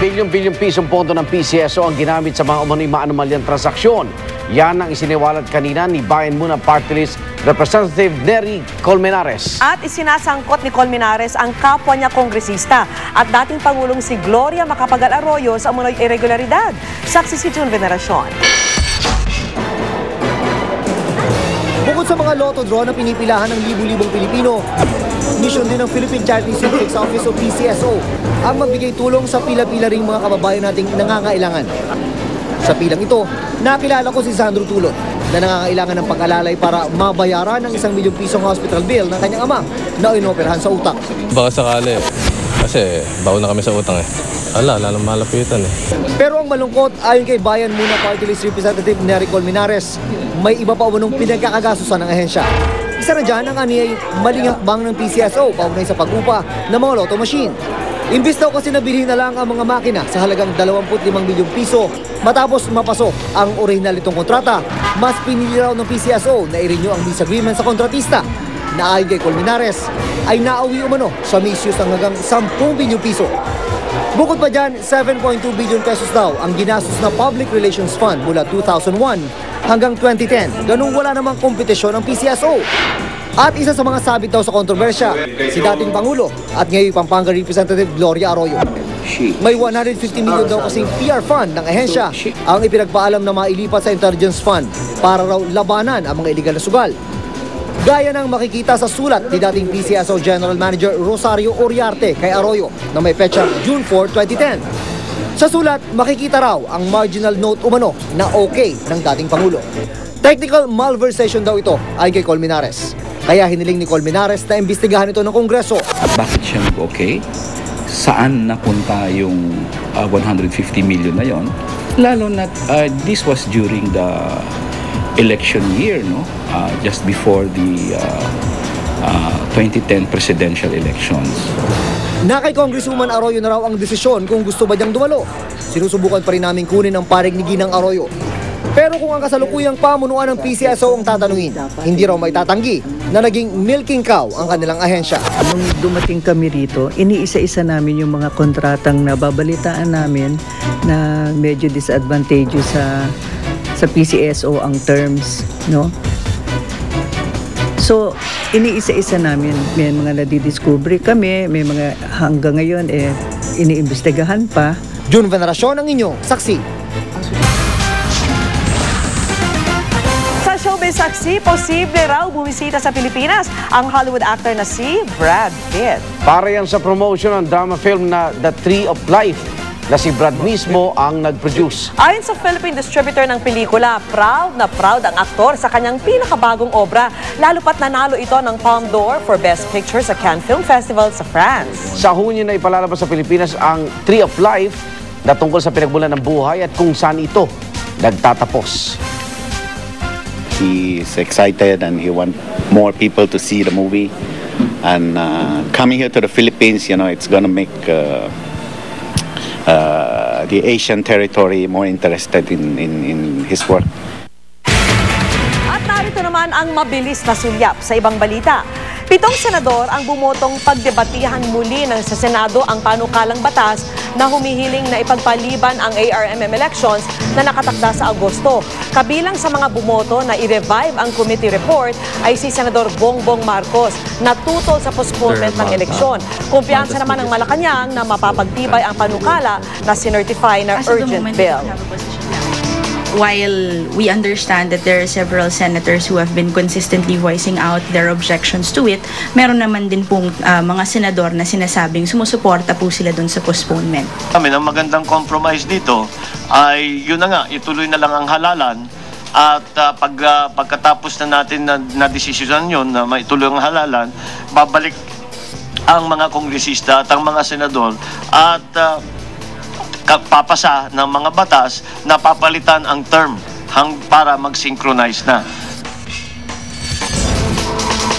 Bilyong-bilyong pisong pondo ng PCSO ang ginamit sa mga umano'y maanomalyang transaksyon. Yan ang isiniwalat kanina ni Bayan Muna Party List Representative Nery Colmenares. At isinasangkot ni Colmenares ang kapwa niya kongresista at dating Pangulong si Gloria Macapagal Arroyo sa umano'y irregularidad. Saksi si June Veneracion. Bukod sa mga lotto draw na pinipilahan ng libu-libong Pilipino, misyon din ng Philippine Charity Syndicates Office o PCSO ang magbigay tulong sa pila-pila ring mga kababayan nating nangangailangan. Sa pilang ito, nakilala ko si Sandro Tulot na nangangailangan ng pag-alalay para mabayaran ng 1 milyong pisong hospital bill ng kanyang ama na inoperahan sa utak. Baka sakali. Kasi baon na kami sa utang eh. Lalang malapitan eh. Pero ang malungkot, ayon kay Bayan Muna Party List Representative Nery Colmenares, may iba pa umanong pinagkakagasusan ng ahensya. Isa na dyan ang aniyay maling hakbang ng PCSO paugnay sa pag-upa ng mga lotto machine. Imbis daw kasi nabili na lang ang mga makina sa halagang 25 milyong piso matapos mapasok ang orihinal nitong kontrata, mas pinili raw ng PCSO na i-renew ang lease agreement sa kontratista na ayon kay Colmenares ay nauwi umano sa misyos ng hanggang 10 bilyong piso. Bukod pa dyan, 7.2 billion pesos daw ang ginastos na Public Relations Fund mula 2001 hanggang 2010. Ganung wala namang kompetisyon ang PCSO. At isa sa mga sabit daw sa kontrobersya, si dating Pangulo at ngayon Pampanga Representative Gloria Arroyo. May 150 million daw kasing PR fund ng ahensya ang ipinagpaalam na mailipat sa Intelligence Fund para raw labanan ang mga iligal na sugal. Gaya ng makikita sa sulat ni dating PCSO General Manager Rosario Oriarte kay Arroyo na may petsa June 4, 2010. Sa sulat, makikita raw ang marginal note umano na okay ng dating Pangulo. Technical malversation daw ito ay kay Colmenares. Kaya hiniling ni Colmenares na imbestigahan ito ng Kongreso. Bakit siya nag-okay? Saan napunta yung 150 million na yon? Lalo na this was during the election year, no? Just before the 2010 presidential elections. Na kay Congresswoman Arroyo na raw ang desisyon kung gusto ba niyang dumalo. Sinusubukan pa rin namin kunin ang parig ni Ginang Arroyo. Pero kung ang kasalukuyang pamunuan ng PCSO ang tatanungin, hindi raw may tatanggi na naging milking cow ang kanilang ahensya. Nung dumating kami rito, iniisa-isa namin yung mga kontratang nababalitaan namin na medyo disadvantageous sa PCSO ang terms, no? So, iniisa-isa namin. May mga nadidiscovery kami, may mga hanggang ngayon iniimbestigahan pa. June Veneracion ang inyong saksi. Sa showbiz saksi, posible raw bumisita sa Pilipinas ang Hollywood actor na si Brad Pitt. Para yan sa promotion ng drama film na The Tree of Life na si Brad mismo ang nag-produce. Ayon sa Philippine distributor ng pelikula, proud na proud ang aktor sa kanyang pinakabagong obra, lalo pat nanalo ito ng Palme d'Or for Best Picture sa Cannes Film Festival sa France. Sa Hunyo na ipalalabas sa Pilipinas ang Tree of Life na tungkol sa pinagmulan ng buhay at kung saan ito nagtatapos. He's excited and he wants more people to see the movie. And coming here to the Philippines, you know, it's gonna make the Asian territory more interested in his work. At narito naman ang mabilis na sulyap sa ibang balita. 7 senador ang bumotong pagdebatihan muli sa Senado ang panukalang batas na humihiling na ipagpaliban ang ARMM elections na nakatakda sa Agosto. Kabilang sa mga bumoto na i-revive ang committee report ay si Senador Bongbong Marcos na tutol sa postponement ng eleksyon. Kumpiyansa naman ng Malacanang na mapapagtibay ang panukala na sinertify na urgent bill. While we understand that there are several senators who have been consistently voicing out their objections to it, meron naman din pong mga senador na sinasabing sumusuporta po sila dun sa postponement. Ang magandang compromise dito ay yun na nga, ituloy na lang ang halalan at pagkatapos na natin na desisyon yun na maituloy ang halalan, babalik ang mga kongresista at ang mga senador at papasa ng mga batas na papalitan ang term para mag-synchronize na.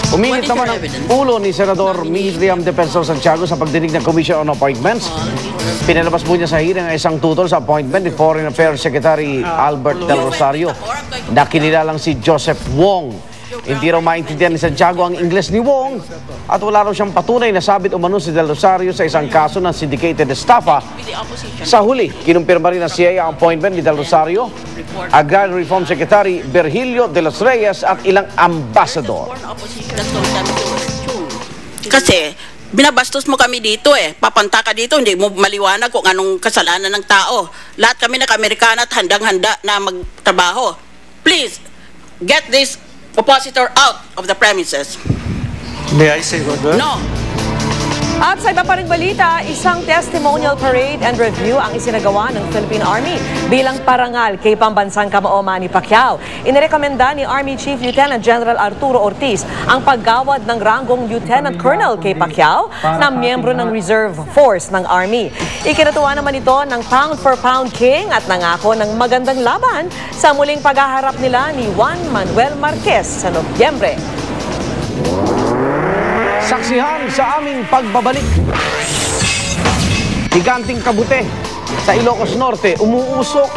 Uminit naman ang ulo ni Senador Miriam Defensor Santiago sa pagdinig ng Commission on Appointments. Pinalabas po niya sa hearing ang isang tutol sa appointment ni Foreign Affairs Secretary Albert Del Rosario na kinilalang si Joseph Wong. Hindi raw maintindihan ni Santiago ang Ingles ni Wong at wala raw siyang patunay na sabit umano si Del Rosario sa isang kaso ng syndicated estafa. Sa huli, kinumpirma rin ng CIA ang appointment ni Del Rosario, Agrarian Reform Secretary Virgilio de los Reyes at ilang ambassador. Kasi binabastos mo kami dito Papanta ka dito, hindi mo maliwanag kung anong kasalanan ng tao. Lahat kami nag-Amerikana at handang-handa na magtrabaho. Please, get this oppositor out of the premises. May I say one word? No. At sa iba pa ring balita, isang testimonial parade and review ang isinagawa ng Philippine Army bilang parangal kay pambansang kamao Manny Pacquiao. Inirekomenda ni Army Chief Lieutenant General Arturo Ortiz ang paggawad ng ranggong Lieutenant Colonel kay Pacquiao na miyembro ng Reserve Force ng Army. Ikinatuwa naman ito ng Pound for Pound King at nangako ng magandang laban sa muling paghaharap nila ni Juan Manuel Marquez sa Nobyembre. Saksihan sa aming pagbabalik. Higanting kabute sa Ilocos Norte umuusok.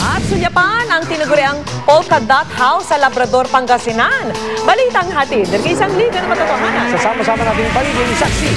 At sulyapan ang tinaguriang Polka Dot House sa Labrador, Pangasinan. Balitang hatid, ng isang liga na matotohanan. Sasama-sama natin paligid, saksi.